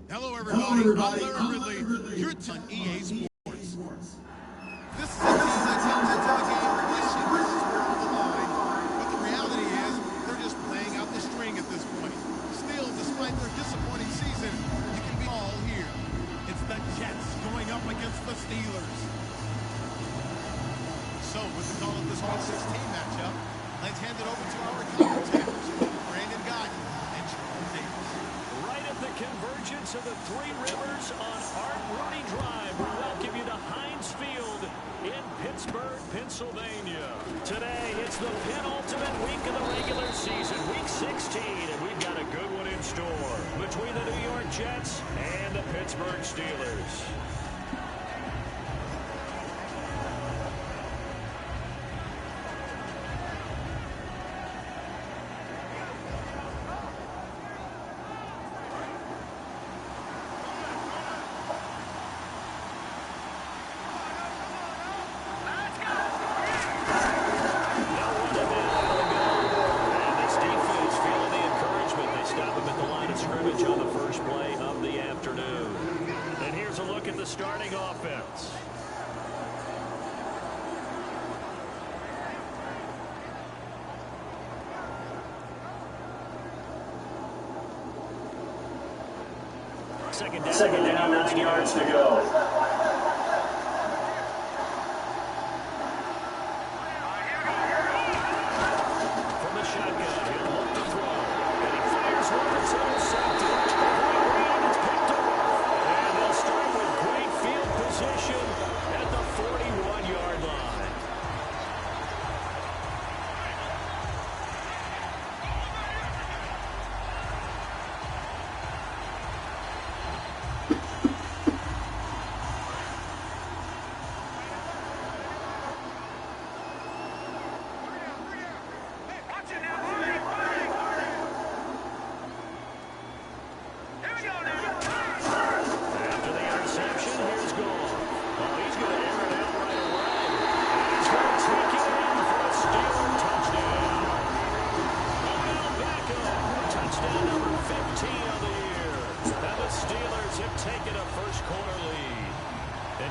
Hello, everybody. I'm Larry Ridley. You're on EA Sports. This is a team that comes into the game wishing this were on the line, but the reality is they're just playing out the string at this point. Still, despite their disappointing season, you can be all here. It's the Jets going up against the Steelers. So, with the call of this Week 16 matchup, let's hand it over to our commentators, Brandon Guyton and Charles Davis. Right at the convergence of the Three Rivers on Art Rooney Drive, we welcome you to Heinz Field in Pittsburgh, Pennsylvania. Today, it's the penultimate week of the regular season, Week 16, and we've got a good one in store between the New York Jets and the Pittsburgh Steelers. Starting offense. Second down, 9 yards to go.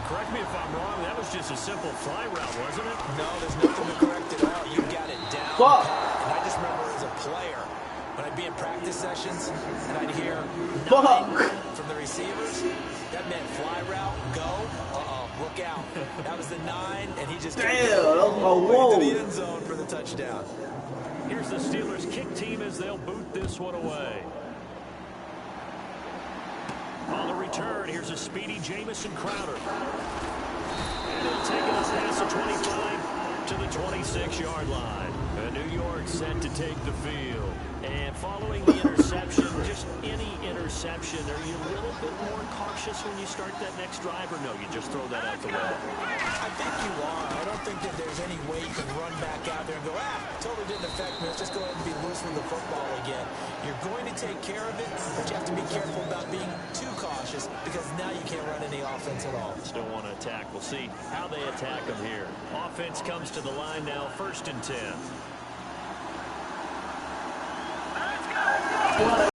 Correct me if I'm wrong, that was just a simple fly route, wasn't it? No, there's nothing to correct at all. You got it down. Fuck. And I just remember as a player, when I'd be in practice sessions, and I'd hear from the receivers, that meant fly route, go, look out. That was the 9, and he just came to the end zone for the touchdown. Here's the Steelers kick team as they'll boot this one away. On the return, here's a speedy Jamison Crowder. And he'll take it as past the 25 to the 26-yard line. New York set to take the field. And following the interception, just any interception, are you a little bit more cautious when you start that next drive, or no, you just throw that out the window? I think you are. I don't think that there's any way you can run back out there and go, totally didn't affect me. Let's just go ahead and be loose with the football again. You're going to take care of it, but you have to be careful about being too cautious because now you can't run any offense at all. Still want to attack. We'll see how they attack them here. Offense comes to the line now, 1st and 10. Let's go.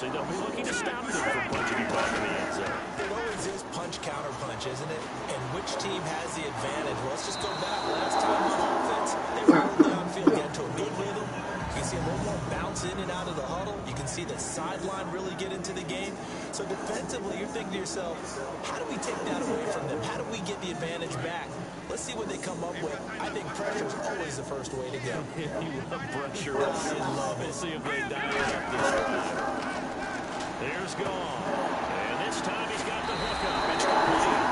They'll be looking to stop them from punching it back in the end zone. It always is punch-counter-punch, isn't it? And which team has the advantage? Well, let's just go back. Last time on offense, they were downfield, get into a good rhythm. You can see a little more bounce in and out of the huddle. You can see the sideline really get into the game. So defensively, you're thinking to yourself, how do we take that away from them? How do we get the advantage back? Let's see what they come up with. I think pressure is always the first way to go. You love pressure. I love it. We'll see if they dial it up this time. There's Gone. And this time he's got the hookup. It's complete.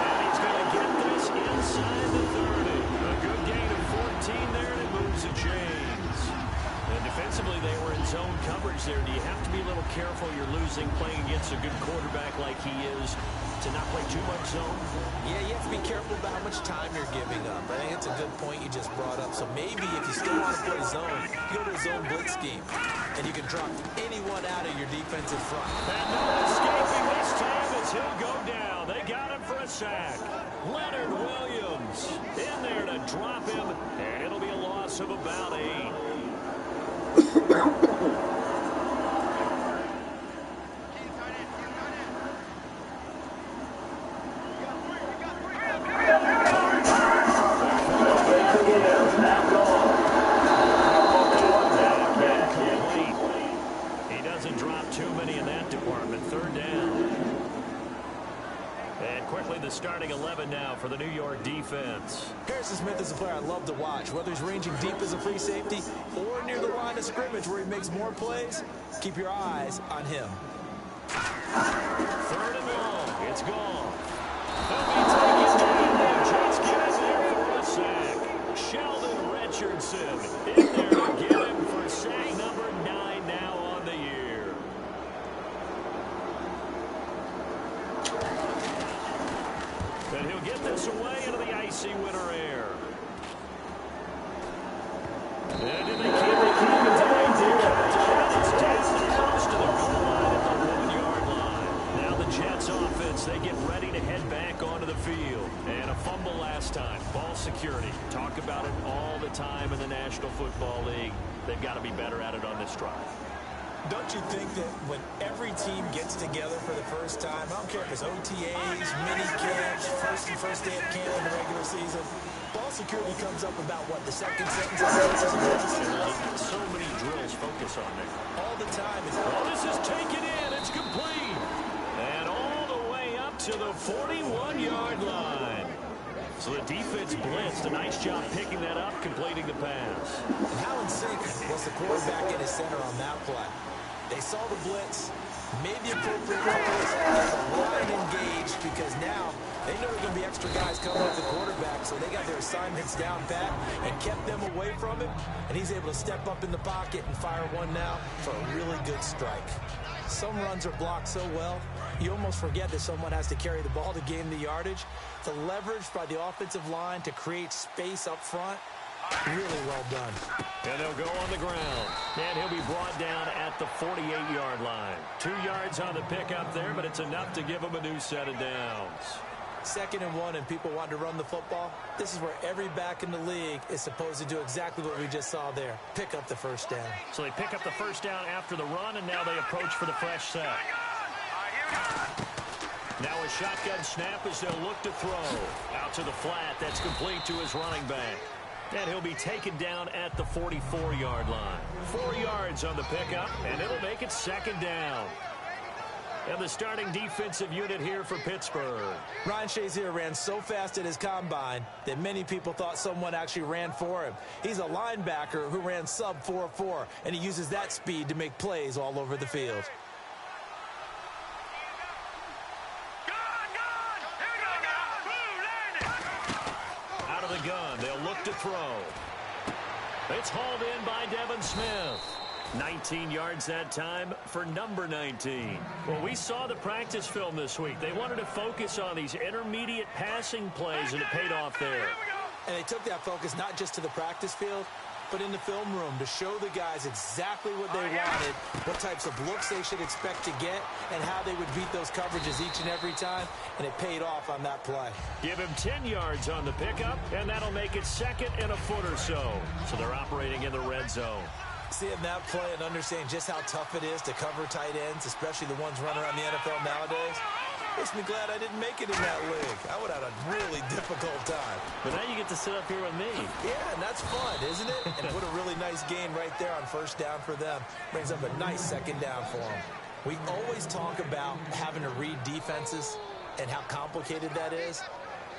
And he's going to get this inside the 30. A good gain of 14 there, and it moves the chains. And defensively, they were in zone coverage coverage there, do you have to be a little careful you're losing playing against a good quarterback like he is to not play too much zone? Yeah, you have to be careful about how much time you're giving up. I think it's a good point you just brought up. So maybe if you still want to play zone, you go to a zone blitz scheme, and you can drop anyone out of your defensive front. And no escaping this time as he'll go down. They got him for a sack. Leonard Williams in there to drop him, and it'll be a loss of about 8. He doesn't drop too many in that department. 3rd down. And quickly the starting 11 now for the New York defense. Harrison Smith is a player I love to watch. Whether he's ranging deep as a free safety or near the line of scrimmage where he makes more plays, keep your eyes on him. 3rd and long. It's gone. He'll be taken down. Jets get in there for a sack. Sheldon Richardson in there to get him for sack number 9 now on the year. And he'll get this away into the icy winter air. And do they keep it coming today? It's down close to the goal line at the 1-yard line. Now the Jets offense, they get ready to head back onto the field. And a fumble last time. Ball security. Talk about it all the time in the National Football League. They've got to be better at it on this drive. Don't you think that when every team gets together for the first time, I don't care if it's OTAs, mini camps, first day of camp in the regular season, ball security comes up about what, the second sentence of the So many drills focus on it. all the time. Oh, this is taken in. It's complete. And all the way up to the 41-yard line. So the defense blitzed. A nice job picking that up, completing the pass. And how in sync was the quarterback in his center on that play? They saw the blitz, made the appropriate calls, and the line engaged because now they know there are going to be extra guys coming at the quarterback, so they got their assignments down pat and kept them away from him, and he's able to step up in the pocket and fire one now for a really good strike. Some runs are blocked so well, you almost forget that someone has to carry the ball to gain the yardage. The leverage by the offensive line to create space up front, really well done. And they'll go on the ground. And he'll be brought down at the 48-yard line. 2 yards on the pickup there, but it's enough to give him a new set of downs. 2nd and 1, and people want to run the football. This is where every back in the league is supposed to do exactly what we just saw there. Pick up the first down. So they pick up the first down after the run, and now they approach for the fresh set. Now a shotgun snap as they'll look to throw. Out to the flat. That's complete to his running back. And he'll be taken down at the 44-yard line. 4 yards on the pickup, and it'll make it 2nd down. And the starting defensive unit here for Pittsburgh. Ryan Shazier ran so fast at his combine that many people thought someone actually ran for him. He's a linebacker who ran sub 4.4, and he uses that speed to make plays all over the field. Out of the gun, they'll look to throw. It's hauled in by Devin Smith. 19 yards that time for number 19. Well, we saw the practice film this week. They wanted to focus on these intermediate passing plays, and it paid off there. And they took that focus not just to the practice field, but in the film room to show the guys exactly what they wanted, what types of looks they should expect to get, and how they would beat those coverages each and every time, and it paid off on that play. Give him 10 yards on the pickup, and that'll make it 2nd and a foot or so. So they're operating in the red zone. Seeing that play and understanding just how tough it is to cover tight ends, especially the ones running around the NFL nowadays, makes me glad I didn't make it in that league. I would have had a really difficult time. But now you get to sit up here with me. Yeah, and that's fun, isn't it? And what a really nice gain right there on first down for them. Brings up a nice 2nd down for them. We always talk about having to read defenses and how complicated that is.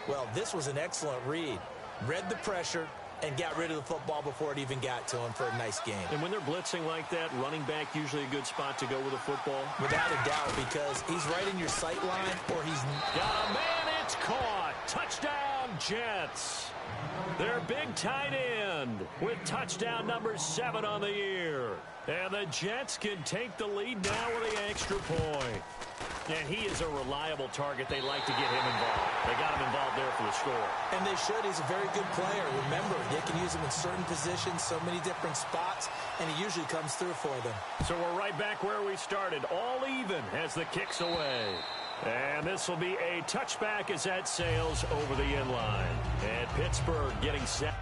Well, this was an excellent read. Read the pressure and got rid of the football before it even got to him for a nice game. And when they're blitzing like that, running back usually a good spot to go with a football? Without a doubt, because he's right in your sight line, or he's... Got a man, it's caught. Touchdown, Jets. Their big tight end with touchdown number 7 on the year. And the Jets can take the lead now with the extra point. And he is a reliable target. They like to get him involved. They got him involved there for the score. And they should. He's a very good player. Remember, they can use him in certain positions, so many different spots, and he usually comes through for them. So we're right back where we started, all even as the kick's away. And this will be a touchback as that sails over the end line. And Pittsburgh getting set.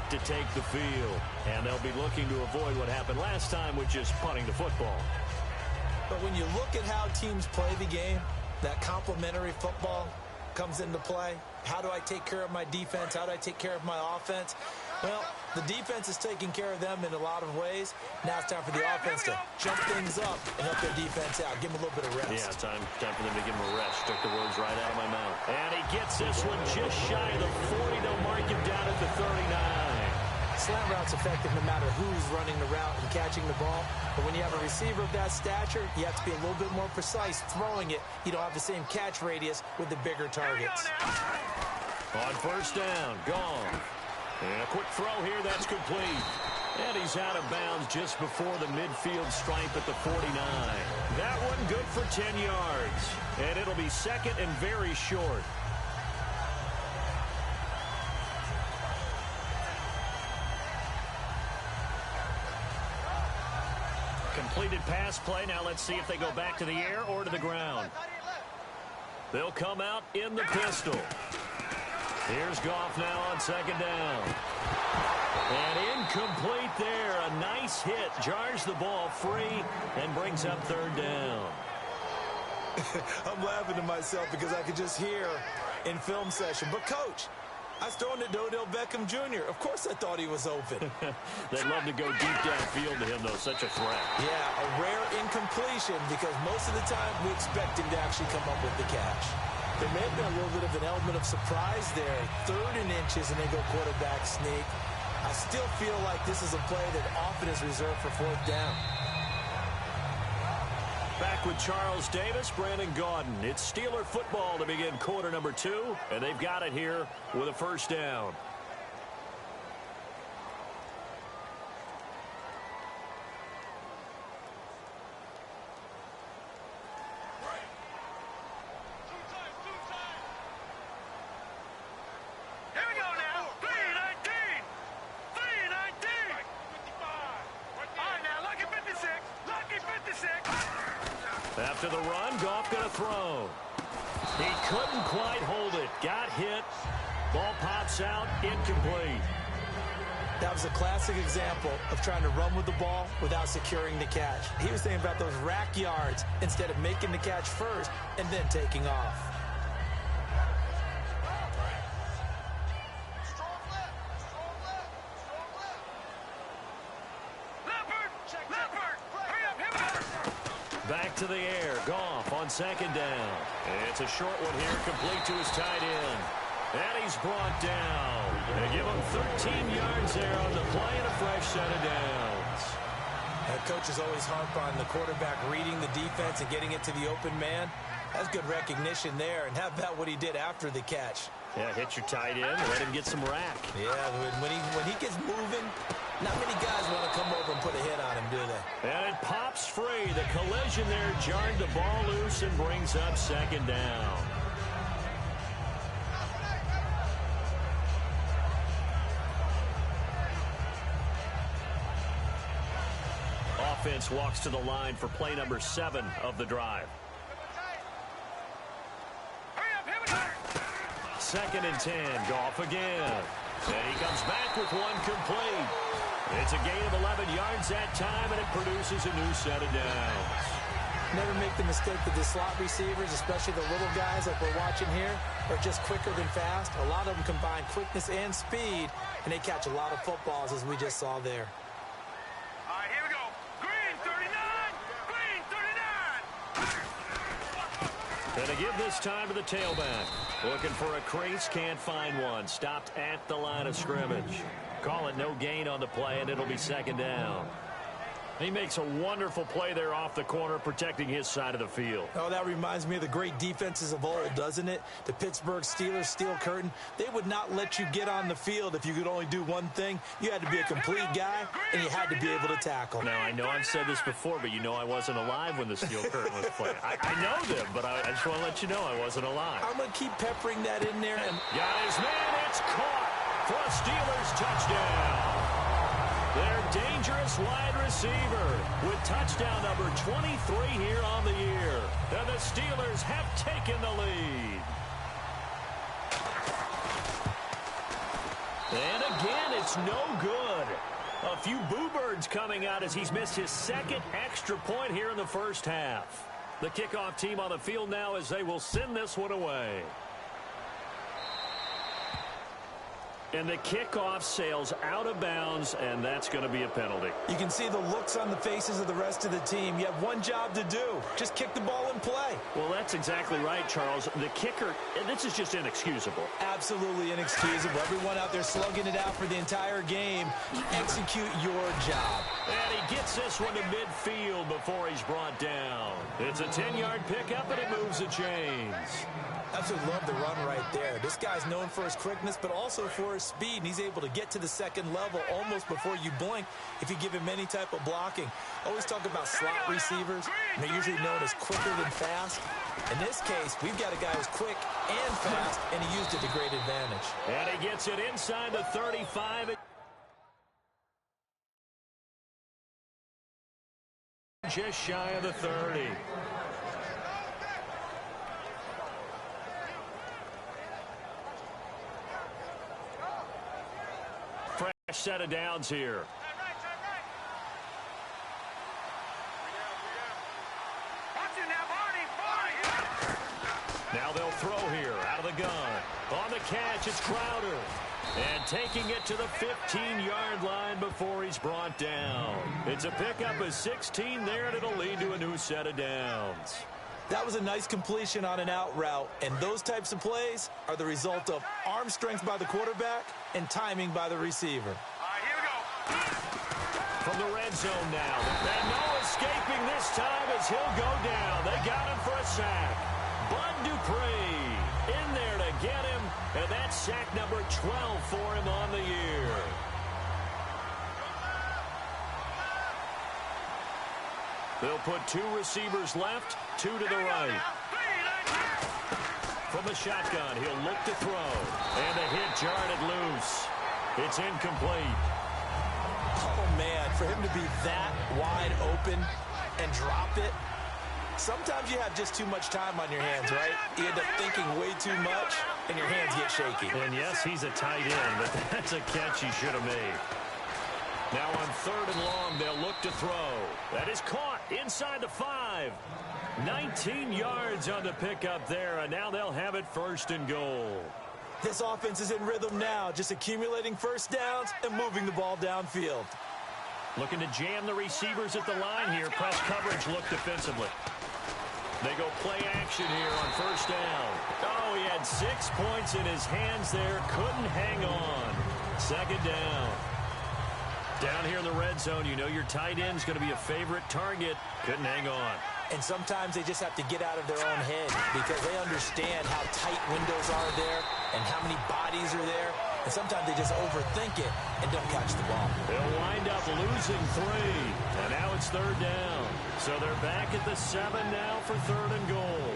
To take the field, and they'll be looking to avoid what happened last time, which is punting the football. But when you look at how teams play the game, that complementary football comes into play. How do I take care of my defense? How do I take care of my offense? Well, the defense is taking care of them in a lot of ways. Now it's time for the offense to jump things up and help their defense out. Give them a little bit of rest. Yeah, time for them to give him a rest. Took the words right out of my mouth. And he gets this one just shy of the 40. They'll mark him down at the 39. Slant route's effective no matter who's running the route and catching the ball. But when you have a receiver of that stature, you have to be a little bit more precise throwing it. You don't have the same catch radius with the bigger targets. On first down, gone. And a quick throw here, that's complete. And he's out of bounds just before the midfield stripe at the 49. That one good for 10 yards. And it'll be second and very short. Completed pass play. Now let's see if they go back to the air or to the ground. They'll come out in the pistol. Here's Goff now on second down. And incomplete there. A nice hit. Jars the ball free and brings up third down. I'm laughing to myself because I could just hear in film session. But, Coach, I was throwing it to Odell Beckham Jr. Of course I thought he was open. They'd love to go deep downfield to him, though. Such a threat. Yeah, a rare incompletion because most of the time we expect him to actually come up with the catch. There may have been a little bit of an element of surprise there. 3rd and inches, and they go quarterback sneak. I still feel like this is a play that often is reserved for 4th down. Back with Charles Davis, Brandon Gaudin. It's Steeler football to begin quarter number 2, and they've got it here with a first down. After the run, Goff going to throw. He couldn't quite hold it. Got hit. Ball pops out. Incomplete. That was a classic example of trying to run with the ball without securing the catch. He was thinking about those rack yards instead of making the catch first and then taking off. Back to the air. Goff on second down. It's a short one here, complete to his tight end. And he's brought down. They give him 13 yards there on the play and a fresh set of downs. Coaches always harp on the quarterback reading the defense and getting it to the open man. That's good recognition there. And how about what he did after the catch? Yeah, hit your tight end, let him get some rack. Yeah, when he gets moving, not many guys want to come over and put a hit on him, do they? And it pops free. The collision there jarred the ball loose and brings up second down. Offense walks to the line for play number 7 of the drive. 2nd and 10. Goff again. And he comes back with one complete. It's a gain of 11 yards that time, and it produces a new set of downs. Never make the mistake that the slot receivers, especially the little guys like we're watching here, are just quicker than fast. A lot of them combine quickness and speed, and they catch a lot of footballs, as we just saw there. All right, here we go. Green, 39. And to give this time to the tailback. Looking for a crease, can't find one. Stopped at the line of scrimmage. Call it no gain on the play, and it'll be second down. He makes a wonderful play there off the corner, protecting his side of the field. Oh, that reminds me of the great defenses of old, doesn't it? The Pittsburgh Steelers, Steel Curtain, they would not let you get on the field if you could only do one thing. You had to be a complete guy, and you had to be able to tackle. Now, I know I've said this before, but you know I wasn't alive when the Steel Curtain was playing. I know them, but I just want to let you know I wasn't alive. I'm going to keep peppering that in there. And got his man. It's caught for a Steelers touchdown. Their dangerous wide receiver with touchdown number 23 here on the year. And the Steelers have taken the lead. And again, it's no good. A few boo birds coming out as he's missed his second extra point here in the first half. The kickoff team on the field now as they will send this one away. And the kickoff sails out of bounds, and that's going to be a penalty. You can see the looks on the faces of the rest of the team. You have one job to do. Just kick the ball and play. Well, that's exactly right, Charles. The kicker, this is just inexcusable. Absolutely inexcusable. Everyone out there slugging it out for the entire game. Execute your job. And he gets this one to midfield before he's brought down. It's a 10-yard pickup, and it moves the chains. Absolutely love the run right there. This guy's known for his quickness, but also for his speed, and he's able to get to the second level almost before you blink if you give him any type of blocking. Always talk about slot receivers, and they're usually known as quicker than fast. In this case, we've got a guy who's quick and fast, and he used it to great advantage. And he gets it inside the 35. Just shy of the 30. Fresh set of downs here. Now they'll throw here out of the gun. On the catch, it's Crowder. And taking it to the 15-yard line before he's brought down. It's a pickup of 16 there, and it'll lead to a new set of downs. That was a nice completion on an out route, and those types of plays are the result of arm strength by the quarterback and timing by the receiver. All right, here we go. From the red zone now. And no escaping this time as he'll go down. They got him for a sack. Bud Dupree in there to get him, and that's sack number 12 for him on the year. They'll put two receivers left, two to the right. From the shotgun, he'll look to throw. And the hit jarred it loose. It's incomplete. Oh, man, for him to be that wide open and drop it, sometimes you have just too much time on your hands, right? You end up thinking way too much, and your hands get shaky. And yes, he's a tight end, but that's a catch he should have made. Now on 3rd and long, they'll look to throw. That is caught inside the 5. 19 yards on the pickup there, and now they'll have it 1st and goal. This offense is in rhythm now, just accumulating first downs and moving the ball downfield. Looking to jam the receivers at the line here. Press coverage look defensively. They go play action here on 1st down. Oh, he had 6 points in his hands there. Couldn't hang on. 2nd down. Down here in the red zone, you know your tight end's going to be a favorite target. Couldn't hang on. And sometimes they just have to get out of their own head because they understand how tight windows are there and how many bodies are there. And sometimes they just overthink it and don't catch the ball. They'll wind up losing 3. And now it's 3rd down. So they're back at the 7 now for 3rd and goal.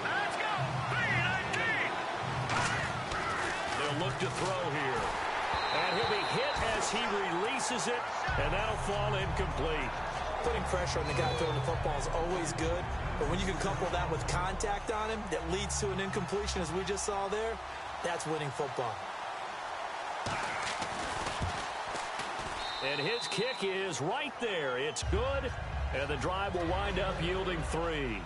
Let's go. 3-19. They'll look to throw here. And he'll be hit as he releases it. And that'll fall incomplete. Putting pressure on the guy throwing the football is always good. But when you can couple that with contact on him that leads to an incompletion, as we just saw there, that's winning football. And his kick is right there. It's good. And the drive will wind up yielding 3.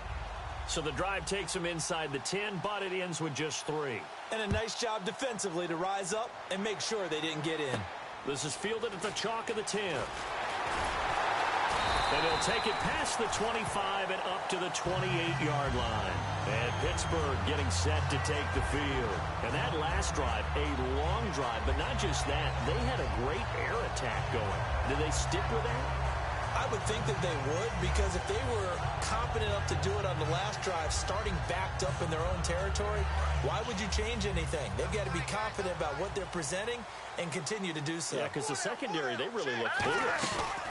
So the drive takes him inside the 10, but it ends with just 3. And a nice job defensively to rise up and make sure they didn't get in. This is fielded at the chalk of the 10. And he'll take it past the 25 and up to the 28-yard line. And Pittsburgh getting set to take the field. And that last drive, a long drive, but not just that. They had a great air attack going. Did they stick with that? I would think that they would, because if they were confident enough to do it on the last drive, starting backed up in their own territory, why would you change anything? They've got to be confident about what they're presenting and continue to do so. Yeah, because the secondary, they really looked clueless.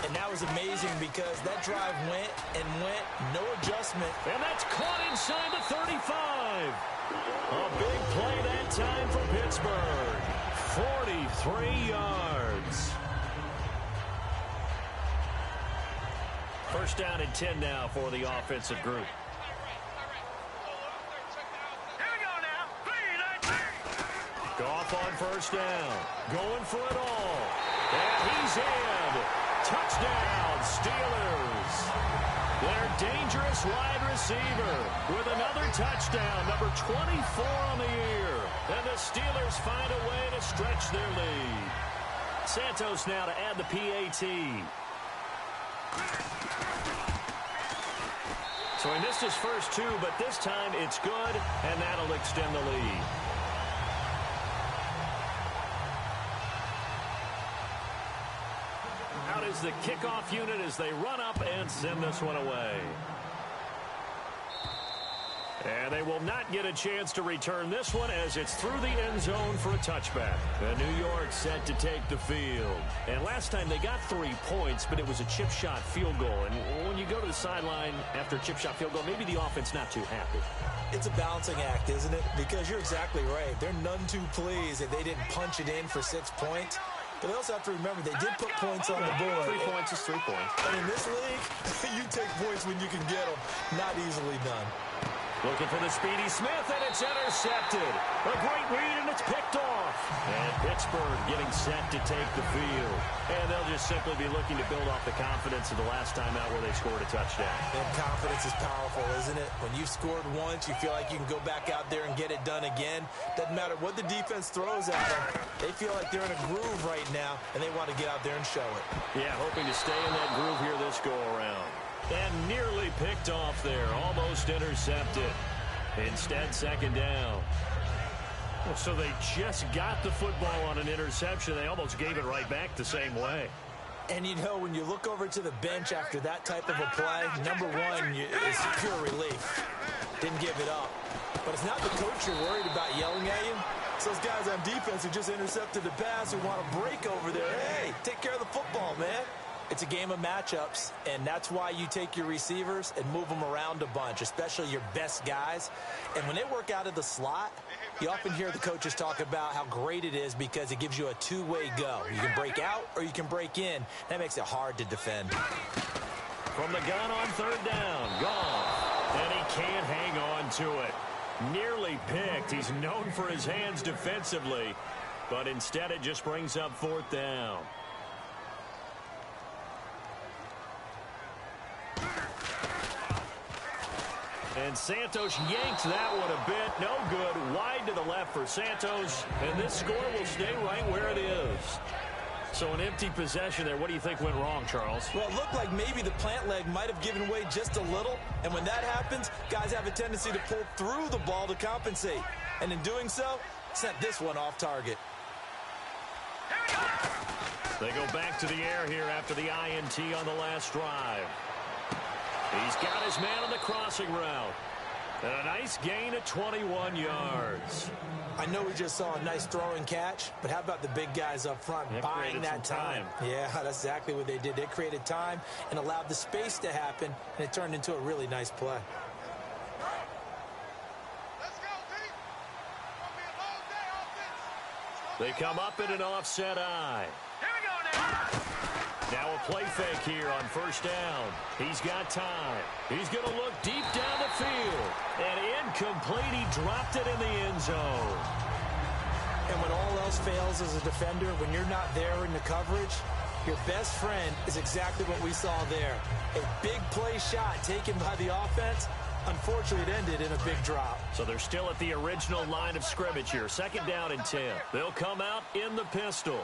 And that was amazing because that drive went and went, no adjustment. And that's caught inside the 35. A big play that time for Pittsburgh. 43 yards. First down and 10 now for the offensive group. Here we go now. 3-19. Goff on first down. Going for it all. And he's in. Touchdown, Steelers. Their dangerous wide receiver with another touchdown, number 24 on the year. And the Steelers find a way to stretch their lead. Santos now to add the PAT. So he missed his first two, but this time it's good, and that'll extend the lead. Out is the kickoff unit as they run up and send this one away. And they will not get a chance to return this one as it's through the end zone for a touchback. And New York set to take the field. And last time they got 3 points, but it was a chip shot field goal. And when you go to the sideline after a chip shot field goal, maybe the offense not too happy. It's a balancing act, isn't it? Because you're exactly right. They're none too pleased that they didn't punch it in for 6 points. But they also have to remember they did put points on the board. 3 points is 3 points. And in this league, you take points when you can get them. Not easily done. Looking for the speedy Smith, and it's intercepted. A great read, and it's picked off. And Pittsburgh getting set to take the field. And they'll just simply be looking to build off the confidence of the last time out where they scored a touchdown. And confidence is powerful, isn't it? When you've scored once, you feel like you can go back out there and get it done again. Doesn't matter what the defense throws at them. They feel like they're in a groove right now, and they want to get out there and show it. Yeah, hoping to stay in that groove here this go-around. And nearly picked off there. Almost intercepted. Instead, second down. Well, so they just got the football on an interception. They almost gave it right back the same way. And, you know, when you look over to the bench after that type of a play, number one is pure relief. Didn't give it up. But it's not the coach you're worried about yelling at you. It's those guys on defense who just intercepted the pass who want to break over there. Hey, take care of the football, man. It's a game of matchups, and that's why you take your receivers and move them around a bunch, especially your best guys. And when they work out of the slot, you often hear the coaches talk about how great it is because it gives you a two-way go. You can break out or you can break in. That makes it hard to defend. From the gun on third down, gone. And he can't hang on to it. Nearly picked. He's known for his hands defensively, but instead it just brings up fourth down. And Santos yanks that one a bit. No good. Wide to the left for Santos. And this score will stay right where it is. So an empty possession there. What do you think went wrong, Charles? Well, it looked like maybe the plant leg might have given way just a little. And when that happens, guys have a tendency to pull through the ball to compensate. And in doing so, sent this one off target. They go back to the air here after the INT on the last drive. He's got his man on the crossing route. And a nice gain of 21 yards. I know we just saw a nice throwing catch, but how about the big guys up front buying that time? Yeah, that's exactly what they did. They created time and allowed the space to happen, and it turned into a really nice play. They come up in an offset eye. Here we go now. Now a play fake here on first down. He's got time. He's going to look deep down the field. And incomplete. He dropped it in the end zone. And when all else fails as a defender, when you're not there in the coverage, your best friend is exactly what we saw there. A big play shot taken by the offense. Unfortunately, it ended in a big drop. So they're still at the original line of scrimmage here. Second down and 10. They'll come out in the pistol.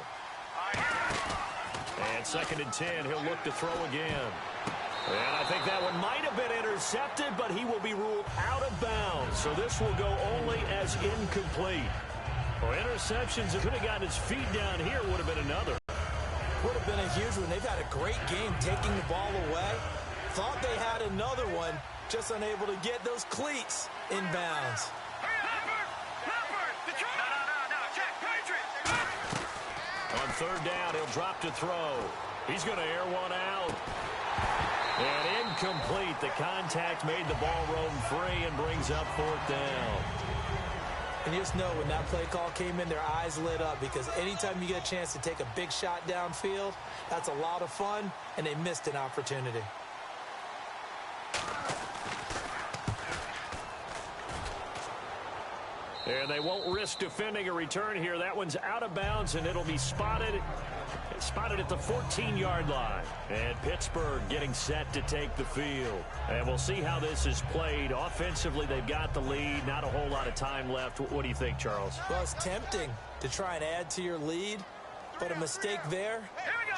And second and 10, he'll look to throw again. And I think that one might have been intercepted, but he will be ruled out of bounds. So this will go only as incomplete. Well, interceptions, if could have gotten his feet down here, would have been another. Would have been a huge one. They've had a great game taking the ball away. Thought they had another one, just unable to get those cleats in bounds. On third down, he'll drop to throw. He's going to air one out. And incomplete. The contact made the ball roam free and brings up fourth down. And you just know when that play call came in, their eyes lit up, because anytime you get a chance to take a big shot downfield, that's a lot of fun, and they missed an opportunity. And they won't risk defending a return here. That one's out of bounds, and it'll be spotted at the 14-yard line. And Pittsburgh getting set to take the field. And we'll see how this is played. Offensively, they've got the lead. Not a whole lot of time left. What do you think, Charles? Well, it's tempting to try and add to your lead, but a mistake there,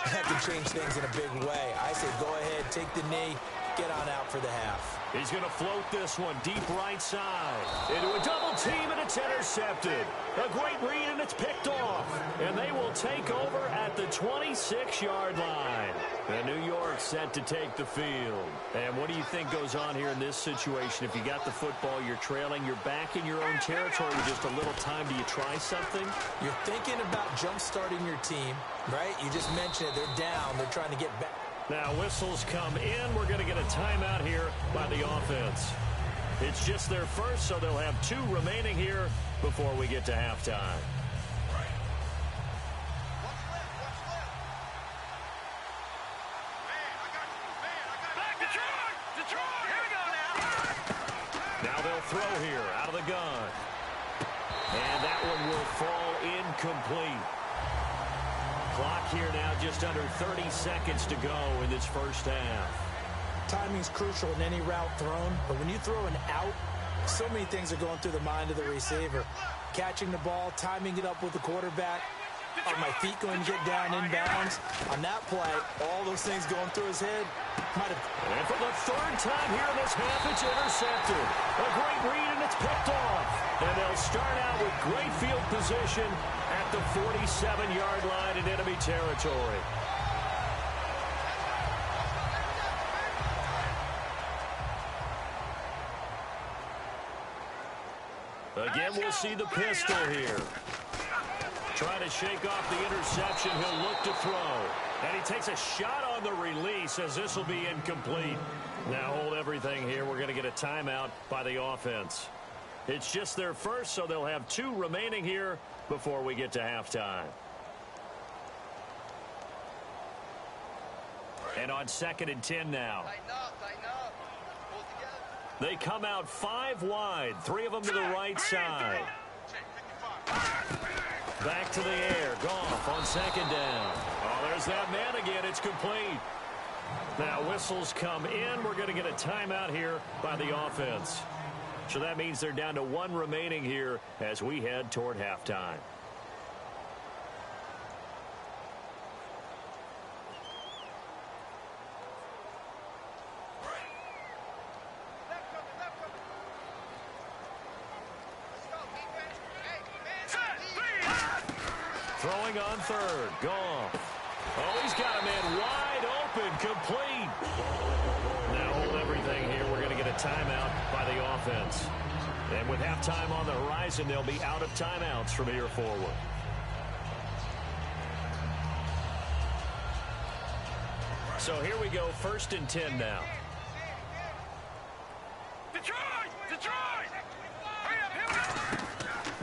that can change things in a big way. I say go ahead, take the knee, get on out for the half. He's going to float this one deep right side. Into a double team, and it's intercepted. A great read, and it's picked off. And they will take over at the 26-yard line. And New York set to take the field. And what do you think goes on here in this situation? If you got the football, you're trailing, you're back in your own territory with just a little time. Do you try something? You're thinking about jump-starting your team, right? You just mentioned it. They're down. They're trying to get back. Now whistles come in. We're going to get a timeout here by the offense. It's just their first, so they'll have 2 remaining here before we get to halftime. Now they'll throw here out of the gun. And that one will fall incomplete. Clock here now just under 30 seconds to go in this first half. Timing's crucial in any route thrown, but when you throw an out, so many things are going through the mind of the receiver. Catching the ball, timing it up with the quarterback. Are my feet going to get down in bounds? On that play, all those things going through his head. And for the third time here in this half, it's intercepted. A great read, and it's picked off. And they'll start out with great field position at the 47-yard line in enemy territory. Again, we'll see the pistol here. Trying to shake off the interception. He'll look to throw. And he takes a shot on the release as this will be incomplete. Now hold everything here. We're going to get a timeout by the offense. It's just their first, so they'll have 2 remaining here before we get to halftime. And on 2nd and 10 now. They come out 5 wide, 3 of them to the right side. Back to the air. Goff on 2nd down. Oh, there's that man again. It's complete. Now whistles come in. We're going to get a timeout here by the offense. So that means they're down to 1 remaining here as we head toward halftime. Throwing on third. Goff. Oh, he's got a man wide open. Complete. Now hold everything here. We're going to get a timeout by the offense. And with halftime on the horizon, they'll be out of timeouts from here forward. So here we go, 1st and 10 now.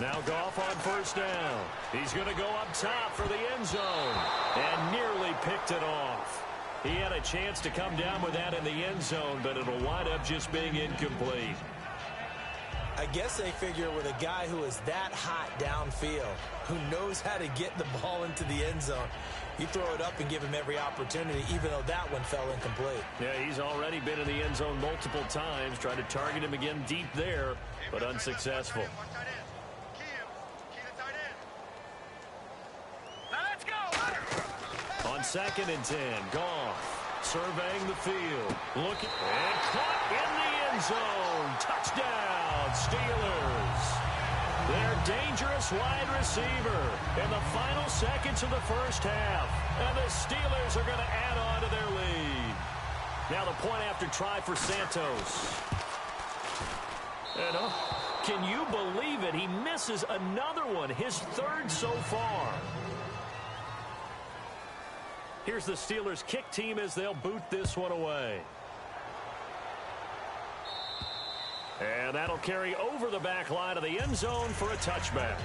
Now Goff on 1st down. He's going to go up top for the end zone. And nearly picked it off. He had a chance to come down with that in the end zone, but it'll wind up just being incomplete. I guess they figure with a guy who is that hot downfield, who knows how to get the ball into the end zone, you throw it up and give him every opportunity, even though that one fell incomplete. Yeah, he's already been in the end zone multiple times. Tried to target him again deep there, but unsuccessful. On 2nd and 10, Goff surveying the field. Looking and caught in the end zone. Touchdown, Steelers. Their dangerous wide receiver in the final seconds of the first half. And the Steelers are going to add on to their lead. Now the point after try for Santos. And can you believe it? He misses another one, his third so far. Here's the Steelers kick team as they'll boot this one away. And that'll carry over the back line of the end zone for a touchback.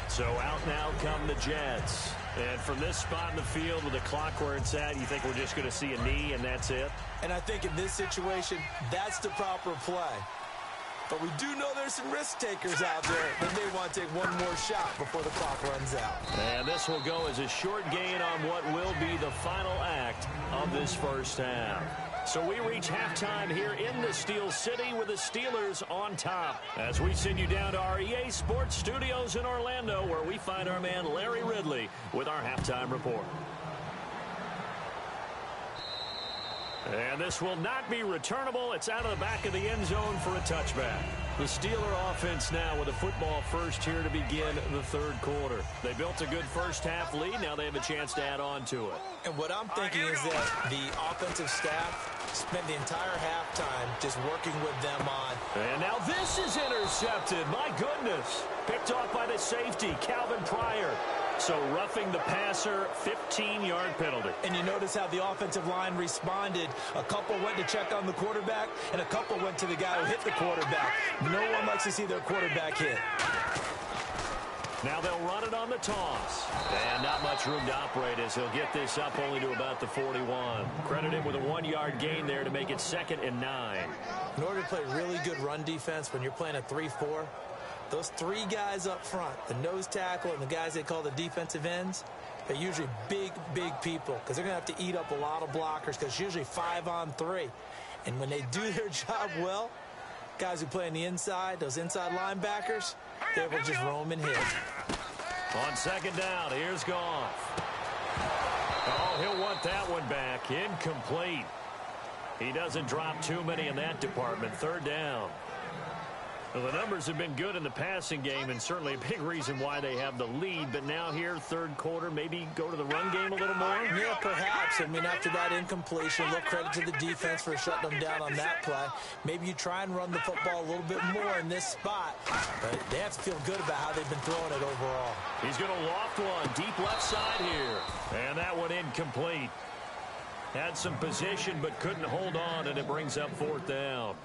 So out now come the Jets. And from this spot in the field with the clock where it's at, you think we're just going to see a knee and that's it? And I think in this situation, that's the proper play. But we do know there's some risk takers out there that may want to take one more shot before the clock runs out. And this will go as a short gain on what will be the final act of this first half. So we reach halftime here in the Steel City with the Steelers on top. As we send you down to our EA Sports Studios in Orlando, where we find our man Larry Ridley with our halftime report. And this will not be returnable. It's out of the back of the end zone for a touchback. The Steeler offense now with a football first here to begin the third quarter. They built a good first half lead. Now they have a chance to add on to it. And what I'm thinking is that the offensive staff spent the entire halftime just working with them on. And now this is intercepted. My goodness. Picked off by the safety, Calvin Pryor. So roughing the passer, 15-yard penalty. And you notice how the offensive line responded. A couple went to check on the quarterback, and a couple went to the guy who hit the quarterback. No one likes to see their quarterback hit. Now they'll run it on the toss. And not much room to operate as he'll get this up only to about the 41. Credit him with a 1-yard gain there to make it 2nd and 9. In order to play really good run defense when you're playing a 3-4, those three guys up front, the nose tackle and the guys they call the defensive ends, they're usually big, big people because they're going to have to eat up a lot of blockers because it's usually 5-on-3. And when they do their job well, guys who play on the inside, those inside linebackers, they will just roam and hit. On 2nd down, here's Goff. Oh, he'll want that one back. Incomplete. He doesn't drop too many in that department. 3rd down. Well, the numbers have been good in the passing game and certainly a big reason why they have the lead. But now here, third quarter, maybe go to the run game a little more? Yeah, perhaps. I mean, after that incompletion, look, credit to the defense for shutting them down on that play. Maybe you try and run the football a little bit more in this spot. But they have to feel good about how they've been throwing it overall. He's going to loft one deep left side here. And that one incomplete. Had some position but couldn't hold on, and it brings up 4th down.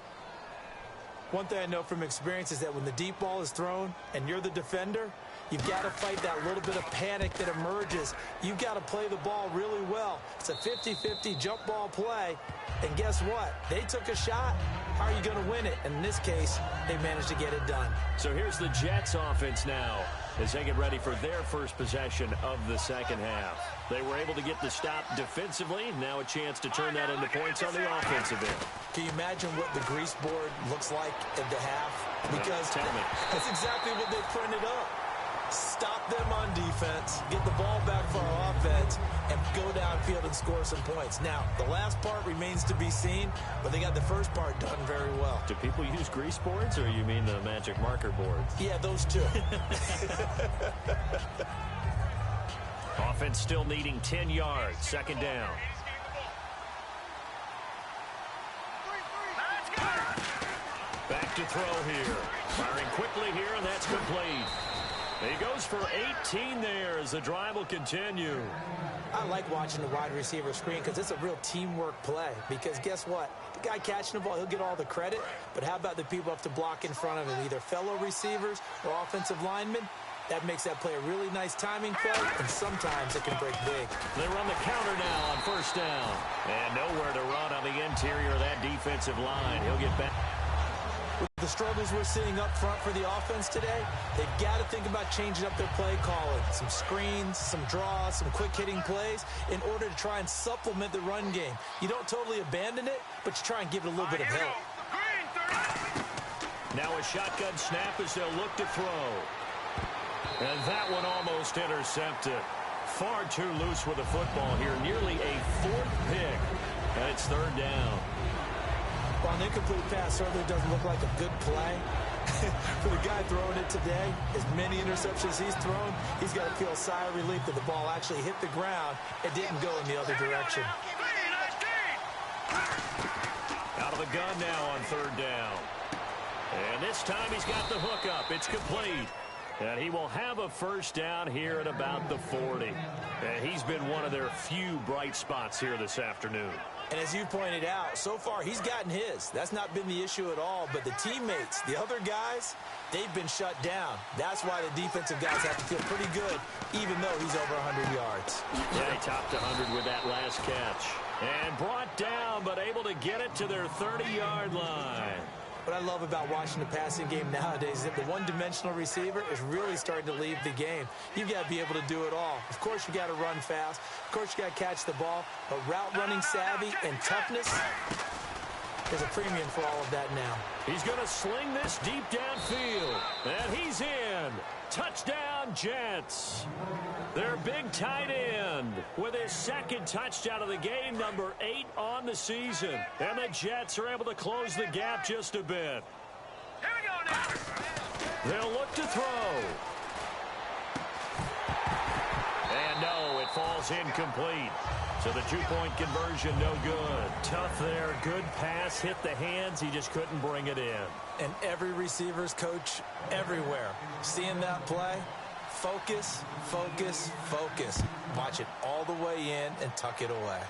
One thing I know from experience is that when the deep ball is thrown and you're the defender, you've got to fight that little bit of panic that emerges. You've got to play the ball really well. It's a 50-50 jump ball play. And guess what? They took a shot. How are you going to win it? And in this case, they managed to get it done. So here's the Jets offense now as they get ready for their first possession of the second half. They were able to get the stop defensively. Now a chance to turn that into points on the offensive end. Can you imagine what the grease board looks like at the half? Because that's exactly what they printed up. Stop them on defense, get the ball back for our offense, and go downfield and score some points. Now, the last part remains to be seen, but they got the first part done very well. Do people use grease boards, or you mean the magic marker boards? Yeah, those two. Offense still needing 10 yards, 2nd down. Back to throw here. Firing quickly here, and that's complete. He goes for 18 there as the drive will continue. I like watching the wide receiver screen because it's a real teamwork play. Because guess what? The guy catching the ball, he'll get all the credit. But how about the people up to block in front of him, either fellow receivers or offensive linemen? That makes that play a really nice timing play, and sometimes it can break big. They run the counter now on 1st down. And nowhere to run on the interior of that defensive line. He'll get back. With the struggles we're seeing up front for the offense today, they've got to think about changing up their play calling. Some screens, some draws, some quick-hitting plays in order to try and supplement the run game. You don't totally abandon it, but you try and give it a little bit of help. Now a shotgun snap as they'll look to throw. And that one almost intercepted. Far too loose with the football here. Nearly a 4th pick. And it's third down. Well, an incomplete pass certainly doesn't look like a good play. For the guy throwing it today, as many interceptions he's thrown, he's got to feel a sigh of relief that the ball actually hit the ground and didn't go in the other direction. Out of the gun now on third down. And this time he's got the hook up. It's complete. And he will have a first down here at about the 40. And he's been one of their few bright spots here this afternoon. And as you pointed out, so far he's gotten his. That's not been the issue at all. But the teammates, the other guys, they've been shut down. That's why the defensive guys have to feel pretty good, even though he's over 100 yards. Yeah, he topped 100 with that last catch. And brought down, but able to get it to their 30-yard line. What I love about watching the passing game nowadays is that the one-dimensional receiver is really starting to leave the game. You've got to be able to do it all. Of course, you got to run fast. Of course, you got to catch the ball. But route running savvy and toughness, there's a premium for all of that now. He's going to sling this deep downfield. And he's in. Touchdown, Jets. Their big tight end with his second touchdown of the game, number 8 on the season. And the Jets are able to close the gap just a bit. Here we go now. They'll look to throw. And no, it falls incomplete. So the two-point conversion, no good. Tough there. Good pass. Hit the hands. He just couldn't bring it in. And every receiver's coach everywhere, seeing that play, focus, focus, focus. Watch it all the way in and tuck it away.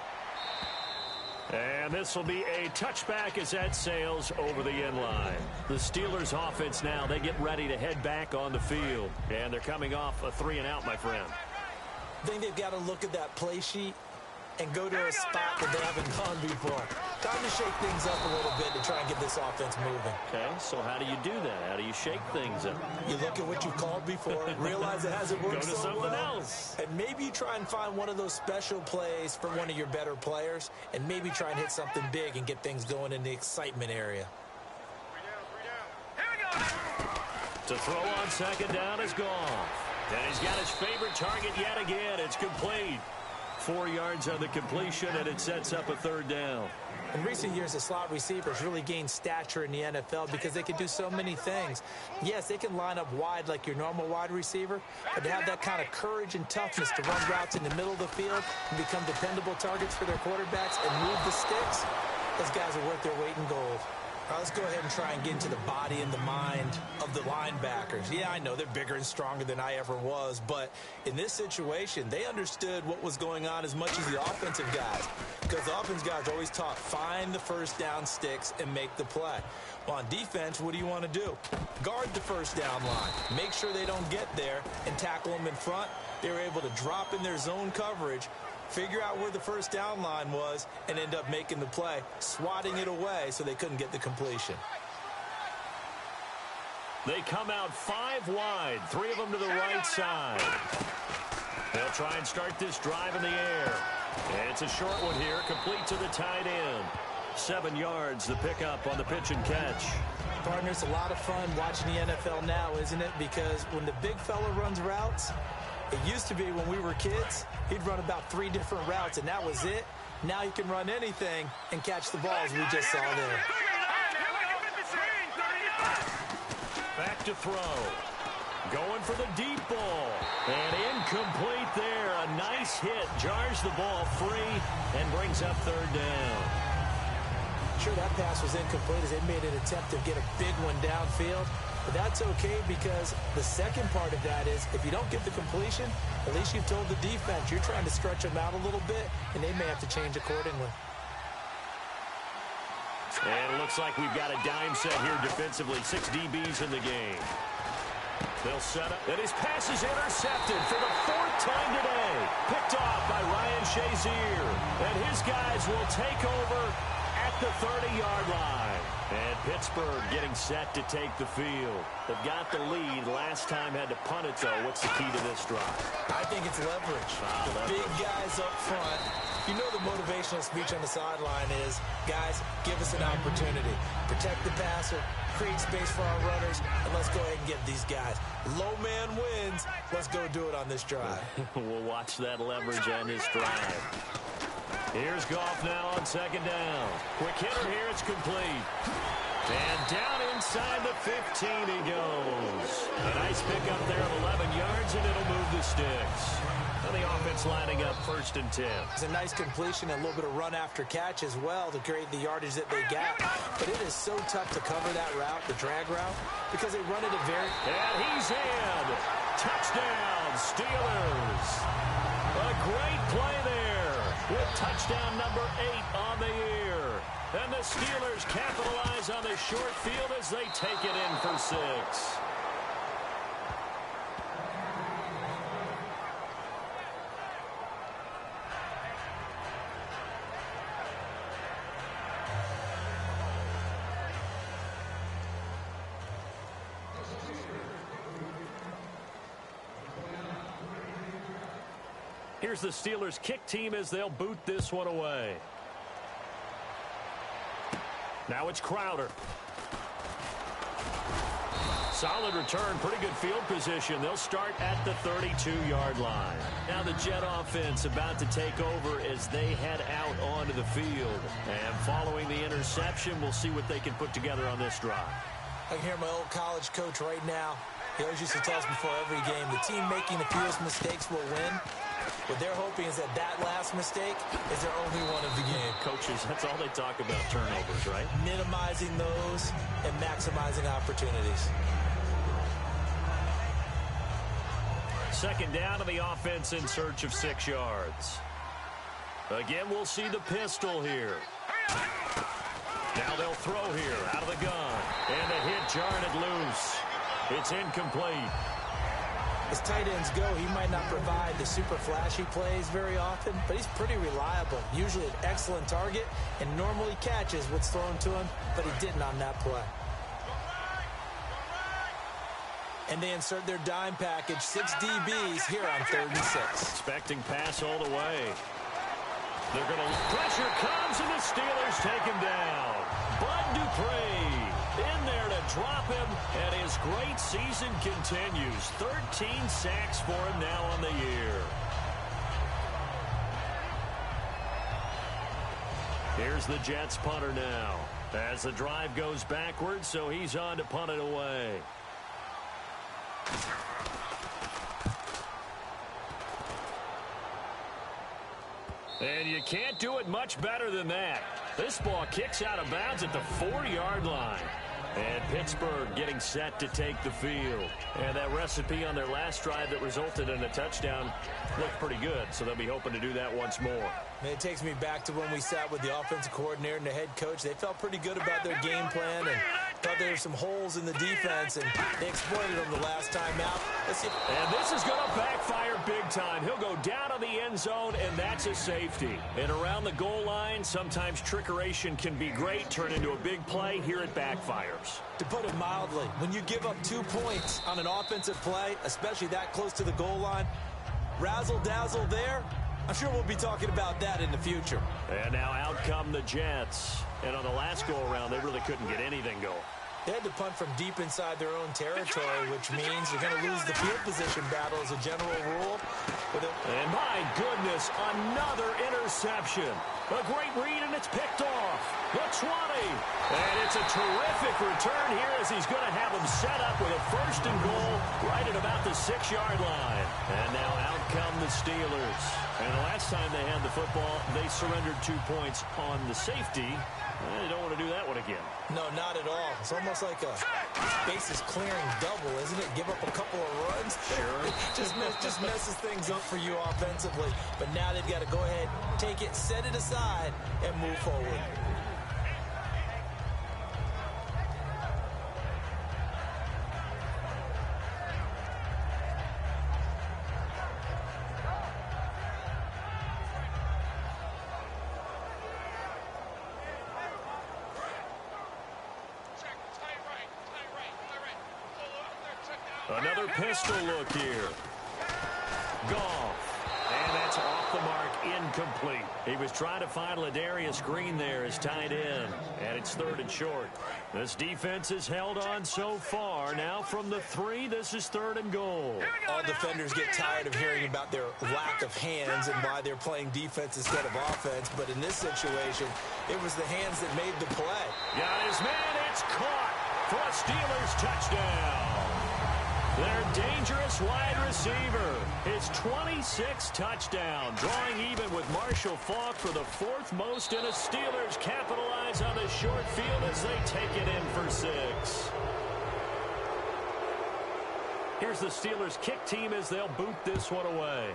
And this will be a touchback as that sails over the end line. The Steelers offense now, they get ready to head back on the field. And they're coming off a 3-and-out, my friend. I think they've got to look at that play sheet and go to a spot that they haven't gone before. Time to shake things up a little bit to try and get this offense moving. Okay, so how do you do that? How do you shake things up? You look at what you've called before, realize it hasn't worked Go to so something well, else. and maybe you try and find one of those special plays for one of your better players, and maybe try and hit something big and get things going in the excitement area. Here we go now. To throw on second down is gone. And he's got his favorite target yet again. It's complete. 4 yards on the completion, and it sets up a third down. In recent years, the slot receivers really gained stature in the NFL because they can do so many things. Yes, they can line up wide like your normal wide receiver, but to have that kind of courage and toughness to run routes in the middle of the field and become dependable targets for their quarterbacks and move the sticks, those guys are worth their weight in gold. All right, let's go ahead and try and get into the body and the mind of the linebackers. Yeah, I know they're bigger and stronger than I ever was, but in this situation, they understood what was going on as much as the offensive guys, because the offensive guys are always taught, find the first down sticks and make the play. Well, on defense, what do you want to do? Guard the first down line. Make sure they don't get there and tackle them in front. They were able to drop in their zone coverage, figure out where the first down line was, and end up making the play, swatting it away so they couldn't get the completion. They come out 5 wide, 3 of them to the right side. They'll try and start this drive in the air. And it's a short one here, complete to the tight end. 7 yards, the pickup on the pitch and catch. Partner, it's a lot of fun watching the NFL now, isn't it? Because when the big fella runs routes, it used to be when we were kids, he'd run about 3 different routes, and that was it. Now he can run anything and catch the balls we just saw there. Back to throw. Going for the deep ball. And incomplete there. A nice hit. Jars the ball free and brings up third down. Sure, that pass was incomplete as they made an attempt to get a big one downfield. But that's okay because the second part of that is if you don't get the completion, at least you've told the defense you're trying to stretch them out a little bit, and they may have to change accordingly. And it looks like we've got a dime set here defensively. 6 DBs in the game. They'll set up. And his pass is intercepted for the 4th time today. Picked off by Ryan Shazier. And his guys will take over at the 30-yard line. And Pittsburgh getting set to take the field. They've got the lead. Last time had to punt it, though. What's the key to this drive? I think it's leverage. The big guys up front. You know the motivational speech on the sideline is, guys, give us an opportunity. Protect the passer, create space for our runners, and let's go ahead and get these guys. Low man wins. Let's go do it on this drive. We'll watch that leverage on this drive. Here's Goff now on second down. Quick hitter here. It's complete. And down inside the 15 he goes. A nice pickup there of 11 yards, and it'll move the sticks. And the offense lining up 1st and 10. It's a nice completion and a little bit of run after catch as well to create the yardage that they got. But it is so tough to cover that route, the drag route, because they run it a very... And he's in. Touchdown, Steelers. A great play there with touchdown number 8 on the year. And the Steelers capitalize on the short field as they take it in for 6. Here's the Steelers kick team as they'll boot this one away. Now it's Crowder. Solid return, pretty good field position. They'll start at the 32-yard line. Now the Jet offense about to take over as they head out onto the field. And following the interception, we'll see what they can put together on this drive. I can hear my old college coach right now. He always used to tell us before every game, the team making the fewest mistakes will win. What they're hoping is that that last mistake is their only one of the game. Coaches, that's all they talk about, turnovers, right? Minimizing those and maximizing opportunities. Second down to the offense in search of 6 yards. Again, we'll see the pistol here. Now they'll throw here out of the gun. And the hit jarred it loose. It's incomplete. As tight ends go, he might not provide the super flashy plays very often, but he's pretty reliable. Usually an excellent target and normally catches what's thrown to him, but he didn't on that play. And they insert their dime package, 6 DBs here on 3rd and 6. Expecting pass all the way. They're going to... Pressure comes, and the Steelers take him down. Bud Dupree in there to drop him, and his great season continues. 13 sacks for him now on the year. Here's the Jets punter now. As the drive goes backwards, so he's on to punt it away. And you can't do it much better than that. This ball kicks out of bounds at the 4-yard line. And Pittsburgh getting set to take the field. And that recipe on their last drive that resulted in a touchdown looked pretty good, so they'll be hoping to do that once more. And it takes me back to when we sat with the offensive coordinator and the head coach. They felt pretty good about their game plan and thought there were some holes in the defense, and they exploited them the last time out. Let's see. And this is going to backfire big time. He'll go down to the end zone, and that's a safety. And around the goal line, sometimes trickeration can be great, turn into a big play. Here it backfires. To put it mildly, when you give up 2 points on an offensive play, especially that close to the goal line, razzle-dazzle there, I'm sure we'll be talking about that in the future. And now out come the Jets. And on the last go-around, they really couldn't get anything going. They had to punt from deep inside their own territory, which means you're going to lose the field position battle as a general rule. And my goodness, another interception. A great read, and it's picked off. The 20. And it's a terrific return here as he's going to have them set up with a 1st and goal right at about the 6-yard line. And now out come the Steelers. And the last time they had the football, they surrendered 2 points on the safety. They don't want to do that one again. No, not at all. It's almost like a bases clearing double, isn't it? Give up a couple of runs. Sure. just messes things up for you offensively. But now they've got to go ahead, take it, set it aside, and move forward. Another pistol look here. Goff. And that's off the mark incomplete. He was trying to find Ladarius Green there as tight end, and it's 3rd and short. This defense has held on so far. Now from the 3, this is 3rd and goal. All defenders get tired of hearing about their lack of hands and why they're playing defense instead of offense, but in this situation, it was the hands that made the play. Got his man, it's caught for a Steelers touchdown. Their dangerous wide receiver, his 26th touchdown, drawing even with Marshall Faulk for the 4th most, and the Steelers capitalize on the short field as they take it in for 6. Here's the Steelers kick team as they'll boot this one away.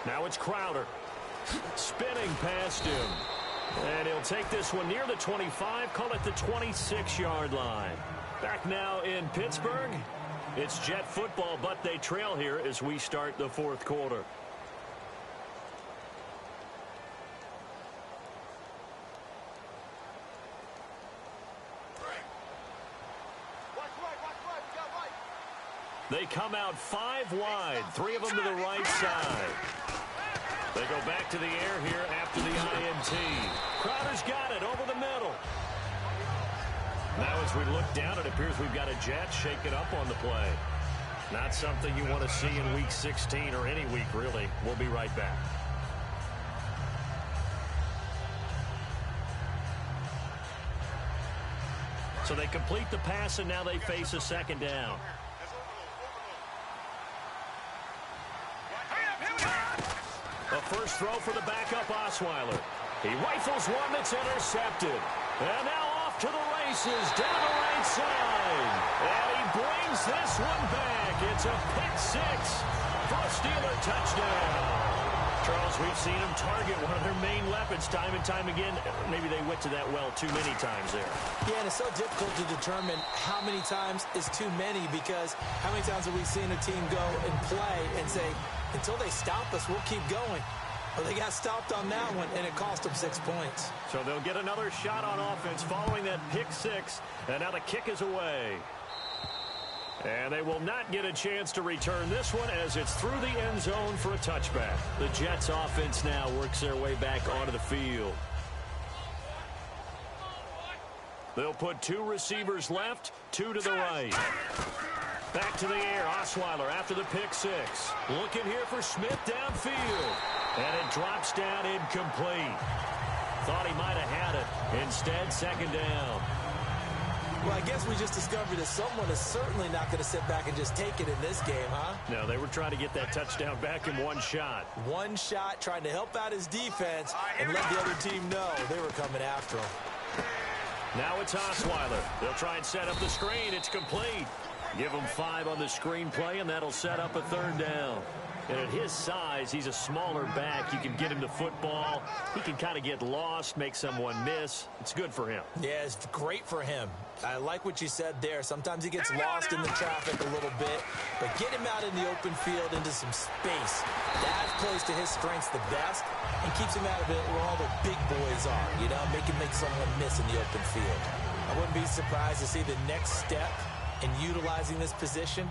Now it's Crowder, spinning past him. And he'll take this one near the 25, call it the 26-yard line. Back now in Pittsburgh. It's Jet football, but they trail here as we start the 4th quarter. They come out 5 wide, 3 of them to the right side. They go back to the air here after the INT. Crowder's got it over the middle. Now as we look down, it appears we've got a Jet shaking up on the play. Not something you want to see in Week 16 or any week, really. We'll be right back. So they complete the pass, and now they face a 2nd down. A first throw for the backup Osweiler. He rifles one that's intercepted. And now off to the races down the right side. And he brings this one back. It's a pick 6 for a Steeler touchdown. Charles, we've seen him target one of their main weapons time and time again. Maybe they went to that well too many times there. Yeah, and it's so difficult to determine how many times is too many, because how many times have we seen a team go and play and say, until they stop us, we'll keep going. Well, they got stopped on that one, and it cost them 6 points. So they'll get another shot on offense following that pick 6, and now the kick is away. And they will not get a chance to return this one as it's through the end zone for a touchback. The Jets offense now works their way back onto the field. They'll put 2 receivers left, 2 to the right. Back to the air, Osweiler after the pick 6. Looking here for Smith downfield. And it drops down incomplete. Thought he might have had it. Instead, 2nd down. Well, I guess we just discovered that someone is certainly not going to sit back and just take it in this game, huh? No, they were trying to get that touchdown back in one shot. One shot, trying to help out his defense and let the other team know they were coming after him. Now it's Osweiler. They'll try and set up the screen. It's complete. Give him 5 on the screen play, and that'll set up a 3rd down. And at his size, he's a smaller back. You can get him the football. He can kind of get lost, make someone miss. It's good for him. Yeah, it's great for him. I like what you said there. Sometimes he gets lost in the traffic a little bit, but get him out in the open field into some space. That plays to his strengths the best and keeps him out of it where all the big boys are, you know, make someone miss in the open field. I wouldn't be surprised to see the next step in utilizing this position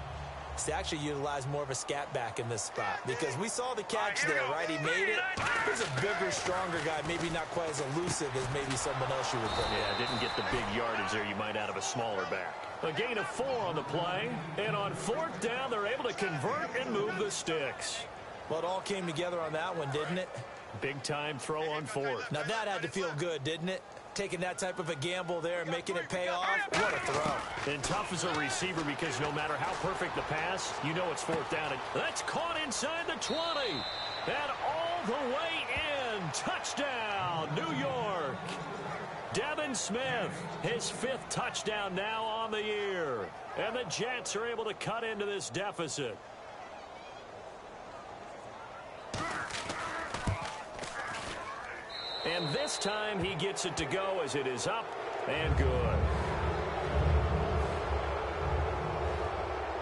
is to actually utilize more of a scat back in this spot, because we saw the catch there, right? He made it. There's a bigger, stronger guy, maybe not quite as elusive as maybe someone else you would put. Yeah, didn't get the big yardage there you might out of a smaller back. A gain of 4 on the play, and on 4th down, they're able to convert and move the sticks. Well, it all came together on that one, didn't it? Big-time throw on 4th. Now, that had to feel good, didn't it? Taking that type of a gamble there and making it pay off. What a throw. And tough as a receiver, because no matter how perfect the pass, you know it's 4th down. And that's caught inside the 20. And all the way in. Touchdown, New York. Devin Smith, his 5th touchdown now on the year. And the Jets are able to cut into this deficit. And this time he gets it to go as it is up and good.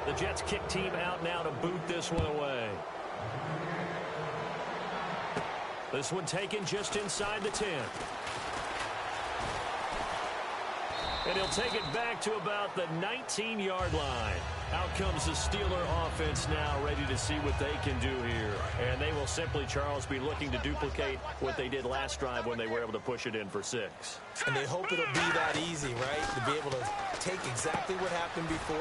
The Jets kick team out now to boot this one away. This one taken just inside the 10. And he'll take it back to about the 19-yard line. Out comes the Steeler offense now, ready to see what they can do here. And they will simply, Charles, be looking to duplicate what they did last drive when they were able to push it in for 6. And they hope it'll be that easy, right? To be able to take exactly what happened before,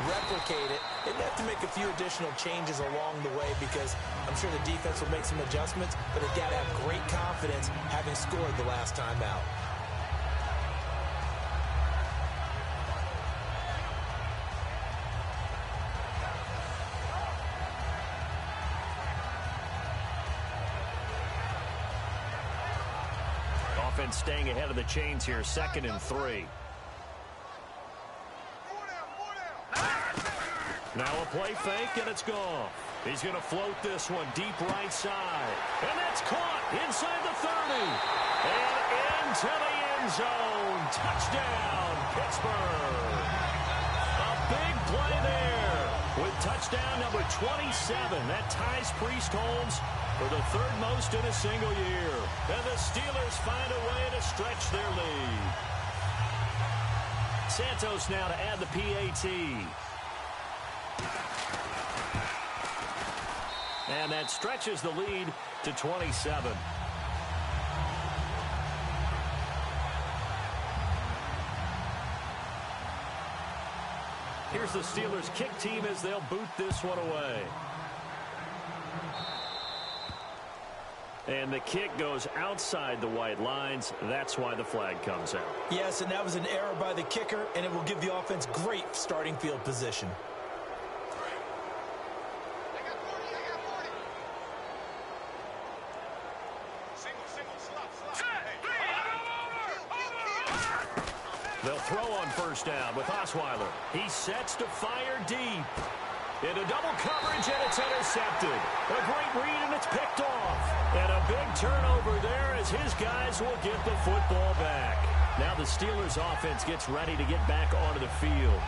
replicate it. They have to make a few additional changes along the way because I'm sure the defense will make some adjustments, but they've got to have great confidence having scored the last time out. Offense staying ahead of the chains here, 2nd and 3. Now a play fake, and it's gone. He's going to float this one deep right side. And that's caught inside the 30. And into the end zone. Touchdown, Pittsburgh. A big play there with touchdown number 27. That ties Priest Holmes for the 3rd most in a single year. And the Steelers find a way to stretch their lead. Santos now to add the PAT. And that stretches the lead to 27. Here's the Steelers kick team as they'll boot this one away. And the kick goes outside the white lines. That's why the flag comes out. Yes, and that was an error by the kicker, and it will give the offense great starting field position. They'll throw on first down with Osweiler. He sets to fire deep. Into double coverage, and it's intercepted. A great read, and it's picked off. And a big turnover there as his guys will get the football back. Now the Steelers offense gets ready to get back onto the field.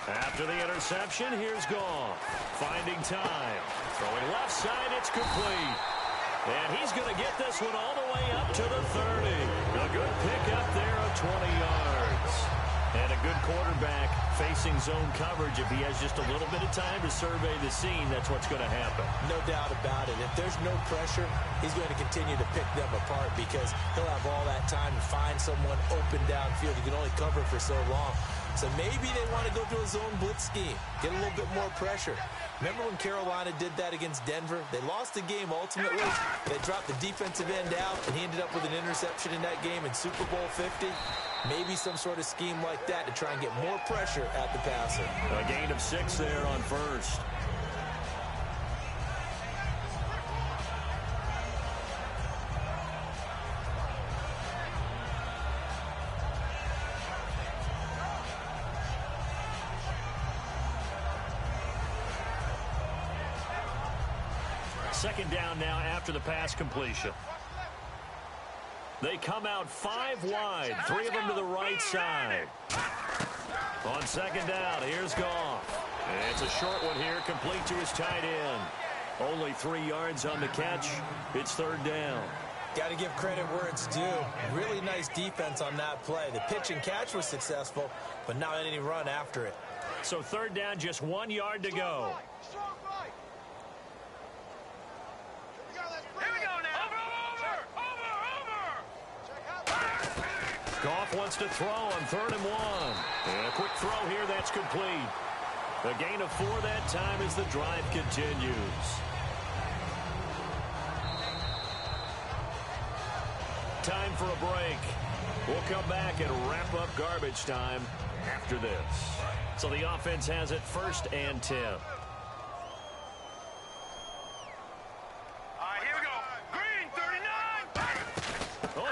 After the interception, here's Goff. Finding time. Throwing left side, it's complete. And he's going to get this one all the way up to the 30. A good pickup there of 20 yards. And a good quarterback facing zone coverage. If he has just a little bit of time to survey the scene, that's what's going to happen. No doubt about it. If there's no pressure, he's going to continue to pick them apart because he'll have all that time to find someone open downfield. He can only cover for so long. So maybe they want to go to a zone blitz scheme, get a little bit more pressure. Remember when Carolina did that against Denver? They lost the game ultimately. They dropped the defensive end out, and he ended up with an interception in that game in Super Bowl 50. Maybe some sort of scheme like that to try and get more pressure at the passer. A gain of 6 there on first. Second down now after the pass completion. They come out 5 wide, 3 of them to the right side. On second down, here's Goff. It's a short one here, complete to his tight end. Only 3 yards on the catch. It's third down. Got to give credit where it's due. Really nice defense on that play. The pitch and catch was successful, but not any run after it. So third down, just 1 yard to go. Goff wants to throw on 3rd and 1. And a quick throw here, that's complete. A gain of 4 that time as the drive continues. Time for a break. We'll come back and wrap up garbage time after this. So the offense has it 1st and 10.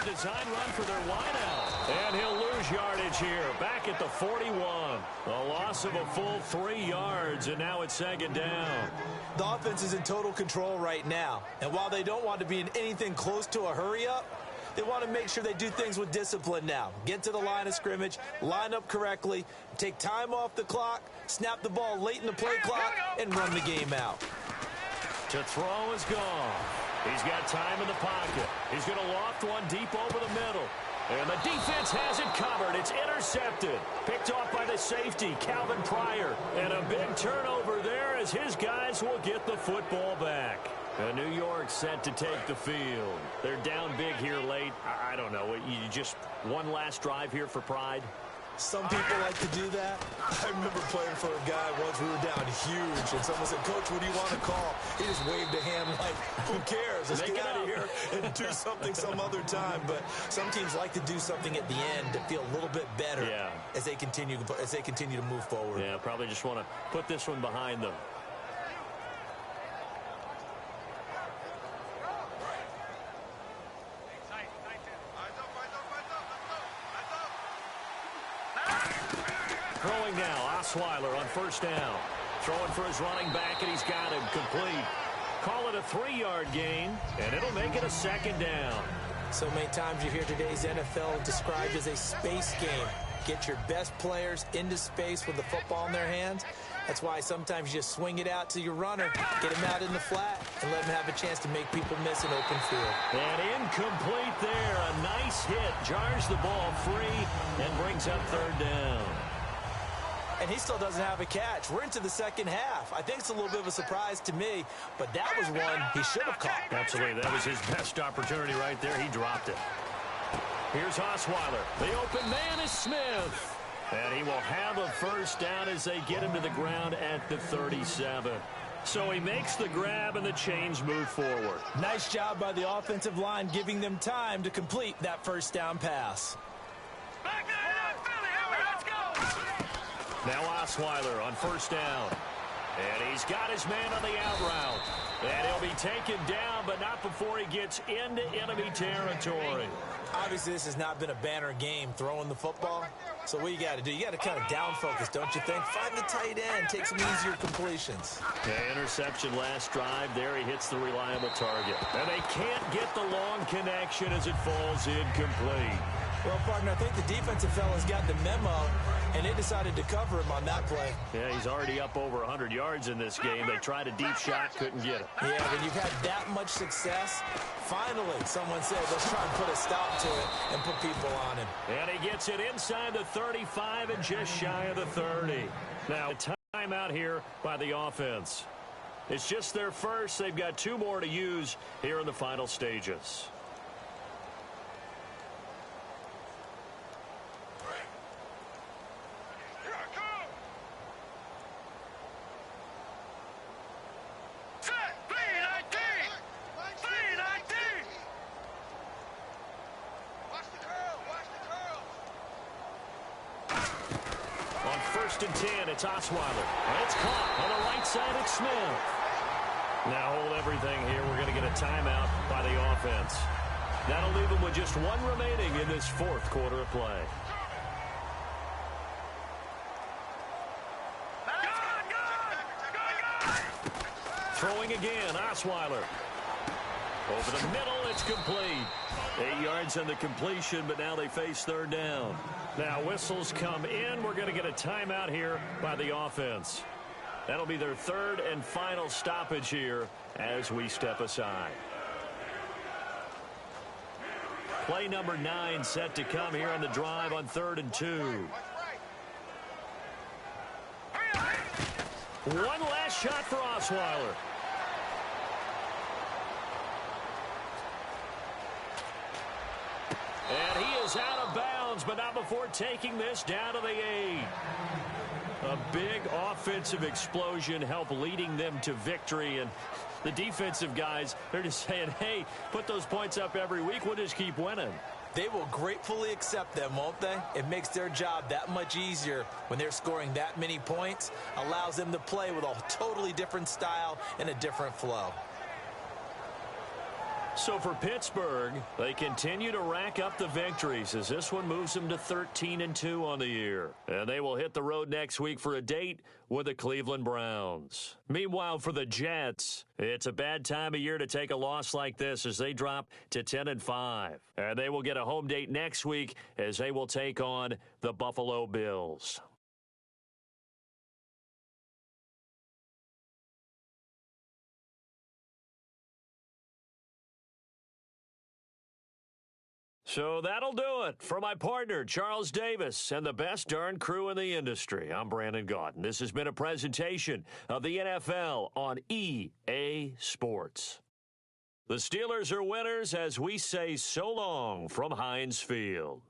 Design run for their wideout. And he'll lose yardage here. Back at the 41. A loss of a full 3 yards, and now it's 2nd down. The offense is in total control right now. And while they don't want to be in anything close to a hurry-up, They want to make sure they do things with discipline now. Get to the line of scrimmage, line up correctly, take time off the clock, snap the ball late in the play clock, and run the game out. To throw is gone. He's got time in the pocket. He's going to loft one deep over the middle. And the defense has it covered. It's intercepted. Picked off by the safety, Calvin Pryor. And a big turnover there as his guys will get the football back. New York set to take the field. They're down big here late. I don't know. You just one last drive here for pride? Some people like to do that. I remember playing for a guy once. We were down huge, and someone said, "Coach, what do you want to call?" He just waved a hand like, "Who cares? Let's get out of here and do something some other time." But some teams like to do something at the end to feel a little bit better as they continue to move forward. Yeah, probably just want to put this one behind them. Throwing now, Osweiler on first down. Throwing for his running back, and he's got him complete. Call it a 3-yard gain, and it'll make it a second down. So many times you hear today's NFL described as a space game. Get your best players into space with the football in their hands. That's why sometimes you just swing it out to your runner, get him out in the flat, and let him have a chance to make people miss an open field. And incomplete there. A nice hit. Jars the ball free and brings up third down. And he still doesn't have a catch. We're into the second half. I think it's a little bit of a surprise to me, but that was one he should have caught. Absolutely. That was his best opportunity right there. He dropped it. Here's Osweiler. The open man is Smith. And he will have a first down as they get him to the ground at the 37. So he makes the grab and the chains move forward. Nice job by the offensive line giving them time to complete that first down pass. Now Osweiler on first down. And he's got his man on the out route. And he'll be taken down, but not before he gets into enemy territory. Obviously, this has not been a banner game throwing the football. So what you got to do, you got to kind of down focus, don't you think? Find the tight end, take some easier completions. Yeah, interception last drive. There he hits the reliable target. And they can't get the long connection as it falls incomplete. Well, partner, I think the defensive fellas got the memo, and they decided to cover him on that play. Yeah, he's already up over 100 yards in this game. They tried a deep shot, couldn't get it. Yeah, when you've had that much success, finally someone said, let's try and put a stop to it and put people on him. And he gets it inside the 35 and just shy of the 30. Now, timeout here by the offense. It's just their first. They've got 2 more to use here in the final stages. First and 10, it's Osweiler. And it's caught on the right side. It's Smith. Now hold everything here. We're going to get a timeout by the offense. That'll leave them with just 1 remaining in this 4th quarter of play. Throwing again, Osweiler. Over the middle, it's complete. 8 yards on the completion, but now they face third down. Now whistles come in. We're going to get a timeout here by the offense. That'll be their 3rd and final stoppage here as we step aside. Play number 9 set to come here on the drive on 3rd and 2. One last shot for Osweiler. And he is out of bounds, but not before taking this down to the 8. A big offensive explosion helped leading them to victory. And the defensive guys, they're just saying, hey, put those points up every week. We'll just keep winning. They will gratefully accept them, won't they? It makes their job that much easier when they're scoring that many points. Allows them to play with a totally different style and a different flow. So for Pittsburgh, they continue to rack up the victories as this one moves them to 13-2 on the year. And they will hit the road next week for a date with the Cleveland Browns. Meanwhile, for the Jets, it's a bad time of year to take a loss like this as they drop to 10-5. And they will get a home date next week as they will take on the Buffalo Bills. So that'll do it for my partner, Charles Davis, and the best darn crew in the industry. I'm Brandon Gaudin. This has been a presentation of the NFL on EA Sports. The Steelers are winners as we say so long from Heinz Field.